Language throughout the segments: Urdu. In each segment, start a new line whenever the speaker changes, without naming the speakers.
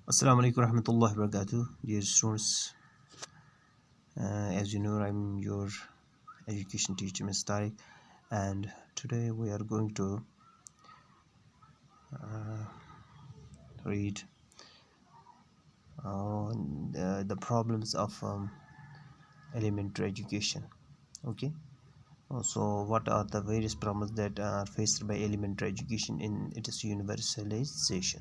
Assalamu alaikum warahmatullahi wabarakatuh. Dear students, as you know, I'm your education teacher, Ms. Tariq, and today we are going to read the problems of elementary education. Okay, so what are the various problems that are faced by elementary education in its universalization?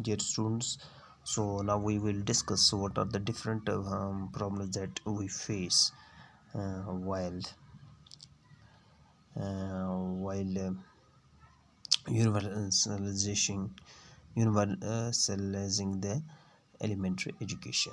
dear students, so now we will discuss what are the different problems that we face while universalizing the elementary education.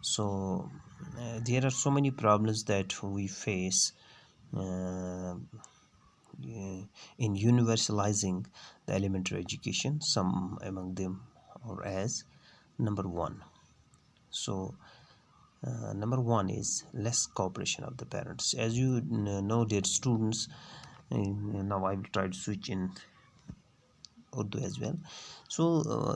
so there are so many problems that we face in universalizing the elementary education. Some among them are as number one. So number one is less cooperation of the parents. As you know, dear students, now I will try to switch in Urdu as well. So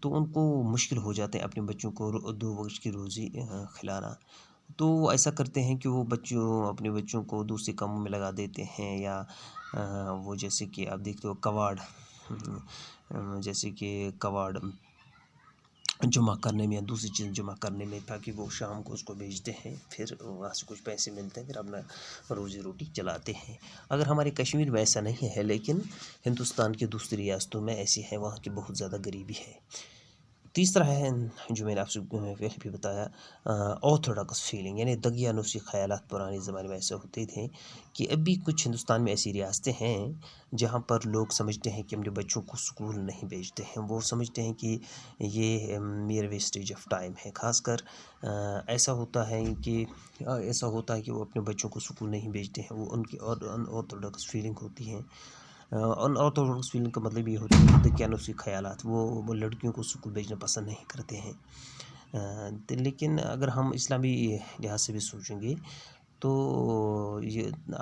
تو ان کو مشکل ہو جاتے ہیں اپنے بچوں کو 2 وقت کی روزی کھلانا۔ تو وہ ایسا کرتے ہیں کہ وہ اپنے بچوں کو دوسرے کاموں میں لگا دیتے ہیں، یا وہ جیسے کہ آپ دیکھتے ہو کواڑ، جیسے کہ کواڑ جمع کرنے میں یا دوسری چیز جمع کرنے میں، تاکہ وہ شام کو اس کو بیچتے ہیں، پھر وہاں سے کچھ پیسے ملتے ہیں، پھر اپنا روزی روٹی چلاتے ہیں۔ اگر ہمارے کشمیر میں ایسا نہیں ہے، لیکن ہندوستان کی دوسری ریاستوں میں ایسی ہے، وہاں کی بہت زیادہ غریبی ہے۔ تیسرا ہے جو میں نے آپ سے پہلے بھی بتایا، آرتھوڈاکس فیلنگ، یعنی دقیانوسی خیالات پرانے زمانے میں ایسے ہوتے تھے کہ ابھی کچھ ہندوستان میں ایسی ریاستیں ہیں جہاں پر لوگ سمجھتے ہیں کہ اپنے بچوں کو اسکول نہیں بھیجتے ہیں، وہ سمجھتے ہیں کہ یہ میئر ویسٹیج آف ٹائم ہے۔ خاص کر ایسا ہوتا ہے کہ وہ اپنے بچوں کو اسکول نہیں بھیجتے ہیں، وہ ان کی آرتھوڈاکس فیلنگ ہوتی ہے۔ ان آرتھوڈاکس فیلنگ کا مطلب یہ ہوتا ہے کہ دقیانوسی خیالات، وہ لڑکیوں کو اسکول بھیجنا پسند نہیں کرتے ہیں۔ لیکن اگر ہم اسلامی لحاظ سے بھی سوچیں گے تو یہ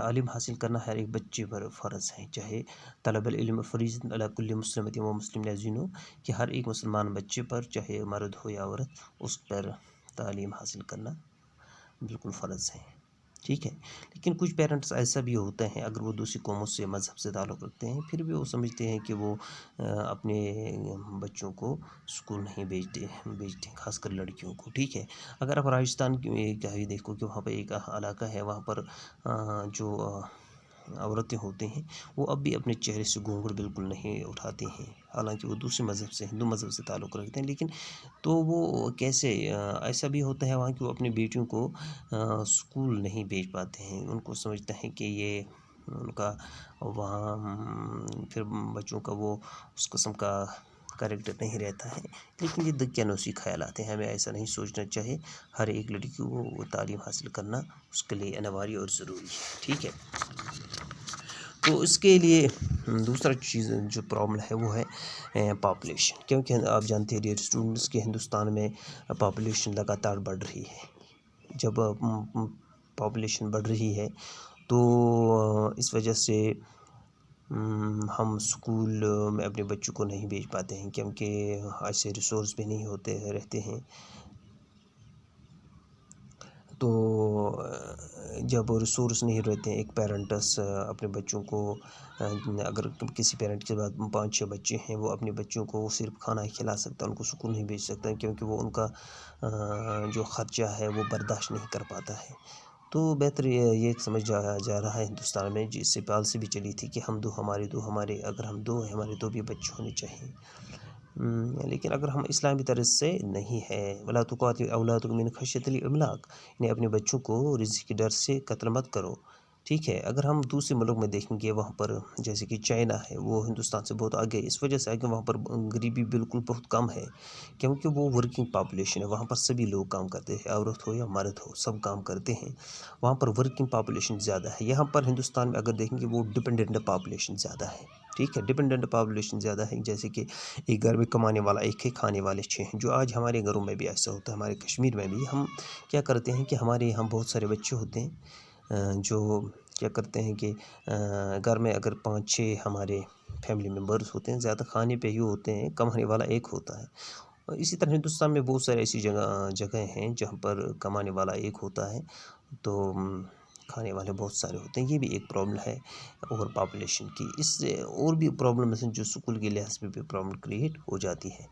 علم حاصل کرنا ہر ایک بچے پر فرض ہے، چاہے طلب العلم فریضۃ علی کل مسلم و مسلم لازم، کہ ہر ایک مسلمان بچے پر، چاہے مرد ہو یا عورت، اس پر تعلیم حاصل کرنا بالکل فرض ہے، ٹھیک ہے۔ لیکن کچھ پیرنٹس ایسا بھی ہوتے ہیں، اگر وہ دوسری قوموں سے مذہب سے تعلق رکھتے ہیں، پھر بھی وہ سمجھتے ہیں کہ وہ اپنے بچوں کو اسکول نہیں بھیجتے، خاص کر لڑکیوں کو، ٹھیک ہے۔ اگر آپ راجستھان کی کہیں دیکھو کہ وہاں پہ ایک علاقہ ہے، وہاں پر جو عورتیں ہوتی ہیں وہ اب بھی اپنے چہرے سے گھونگھٹ بالکل نہیں اٹھاتی ہیں، حالانکہ وہ دوسرے مذہب سے، ہندو مذہب سے تعلق رکھتے ہیں، لیکن تو وہ کیسے، ایسا بھی ہوتا ہے وہاں کہ وہ اپنی بیٹیوں کو اسکول نہیں بھیج پاتے ہیں، ان کو سمجھتے ہیں کہ یہ ان کا وہاں پھر بچوں کا وہ اس قسم کا کریکٹر نہیں رہتا ہے۔ لیکن یہ دقیانوسی خیالات ہیں، ہمیں ایسا نہیں سوچنا چاہیے۔ ہر ایک لڑکی کو تعلیم حاصل کرنا اس کے لیے انواری اور ضروری ہے، ٹھیک ہے۔ تو اس کے لیے دوسرا چیز جو پرابلم ہے وہ ہے پاپولیشن، کیونکہ آپ جانتے ہیں ڈیئر اسٹوڈنٹس کہ ہندوستان میں پاپولیشن لگاتار بڑھ رہی ہے۔ جب پاپولیشن بڑھ رہی ہے تو اس وجہ سے ہم اسکول میں اپنے بچوں کو نہیں بھیج پاتے ہیں، کیونکہ ایسے ریسورس بھی نہیں رہتے ہیں۔ تو جب ریسورس نہیں رہتے ہیں، ایک پیرنٹس اپنے بچوں کو، اگر کسی پیرنٹ کے بعد 5-6 بچے ہیں، وہ اپنے بچوں کو صرف کھانا ہی کھلا سکتا ہے، ان کو اسکول نہیں بھیج سکتا، کیونکہ وہ ان کا جو خرچہ ہے وہ برداشت نہیں کر پاتا ہے۔ تو بہتر یہ سمجھ جا رہا ہے ہندوستان میں، جس سے پالیسی بھی چلی تھی کہ اگر ہم دو ہیں، ہمارے 2 بھی بچے ہونے چاہیے۔ لیکن اگر ہم اسلامی طرز سے نہیں ہے، وَلَا تُقَاتِلُوا أَوْلَادَكُم مِّنْ خَشْيَةِ الْإِمْلَاقِ، یعنی اپنے بچوں کو رزق کے ڈر سے قتل مت کرو، ٹھیک ہے۔ اگر ہم دوسرے ملک میں دیکھیں گے، وہاں پر جیسے کہ چائنا ہے، وہ ہندوستان سے بہت آگے، اس وجہ سے آگے وہاں پر غریبی بالکل بہت کم ہے، کیونکہ وہ ورکنگ پاپولیشن ہے، وہاں پر سبھی لوگ کام کرتے ہیں، عورت ہو یا مرد ہو، سب کام کرتے ہیں، وہاں پر ورکنگ پاپولیشن زیادہ ہے۔ یہاں پر ہندوستان میں اگر دیکھیں گے وہ ڈپینڈنٹ پاپولیشن زیادہ ہے، ٹھیک ہے، ڈپینڈنٹ پاپولیشن زیادہ ہے، جیسے کہ ایک گھر میں کمانے والا 1 ہے، کھانے والے 6 ہیں، جو آج ہمارے گھروں میں بھی ایسا ہوتا ہے، ہمارے کشمیر میں بھی ہم کیا کرتے ہیں کہ ہمارے یہاں بہت سارے بچے ہوتے ہیں، جو کیا کرتے ہیں کہ گھر میں اگر 5-6 ہمارے فیملی ممبرز ہوتے ہیں، زیادہ کھانے پہ ہی ہوتے ہیں، کمانے والا 1 ہوتا ہے۔ اسی طرح ہندوستان میں بہت سارے ایسی جگہیں ہیں جہاں پر کمانے والا 1 ہوتا ہے، تو کھانے والے بہت سارے ہوتے ہیں، یہ بھی ایک پرابلم ہے اوور پاپولیشن کی۔ اس سے اور بھی پرابلمس ہیں جو اسکول کے لحاظ میں بھی پرابلم کریٹ ہو جاتی ہے۔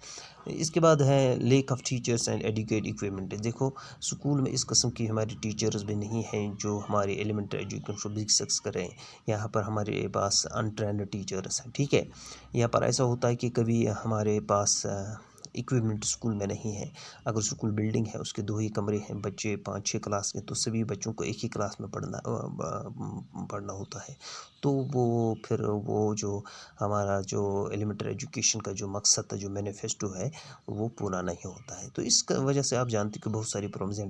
اس کے بعد ہے lack of teachers and advocate equipment. دیکھو اسکول میں اس قسم کی ہماری ٹیچرز بھی نہیں ہیں جو ہماری ایلیمنٹری ایجوکیشن کو بیسکس کریں، یہاں پر ہمارے پاس انٹرینڈ ٹیچرز ہیں، ٹھیک ہے۔ یہاں پر ایسا ہوتا ہے کہ کبھی ہمارے پاس اکوپمنٹ اسکول میں نہیں ہے، اگر اسکول بلڈنگ ہے، اس کے 2 ہی کمرے ہیں، بچے 5-6 کلاس کے، تو سبھی بچوں کو ایک ہی کلاس میں پڑھنا ہوتا ہے، تو وہ پھر وہ جو ہمارا جو ایلیمنٹری ایجوکیشن کا جو مقصد تھا، جو مینیفیسٹو ہے، وہ پورا نہیں ہوتا ہے۔ تو اس وجہ سے آپ جانتے کہ بہت ساری پرابلمز ہیں،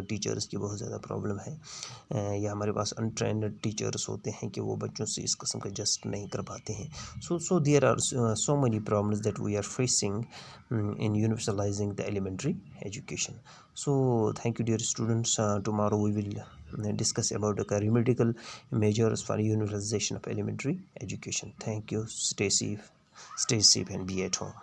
ٹیچرز کی بہت زیادہ پرابلم ہے، یا ہمارے پاس انٹرینڈ ٹیچرز ہوتے ہیں کہ وہ بچوں سے اس قسم کا جسٹ نہیں کر پاتے ہیں۔ So there are so many problems that we are facing in universalizing the elementary education. So thank you dear students. Tomorrow we will discuss about the remedial measures for universalization of elementary education. Thank you. Stay safe and be at home.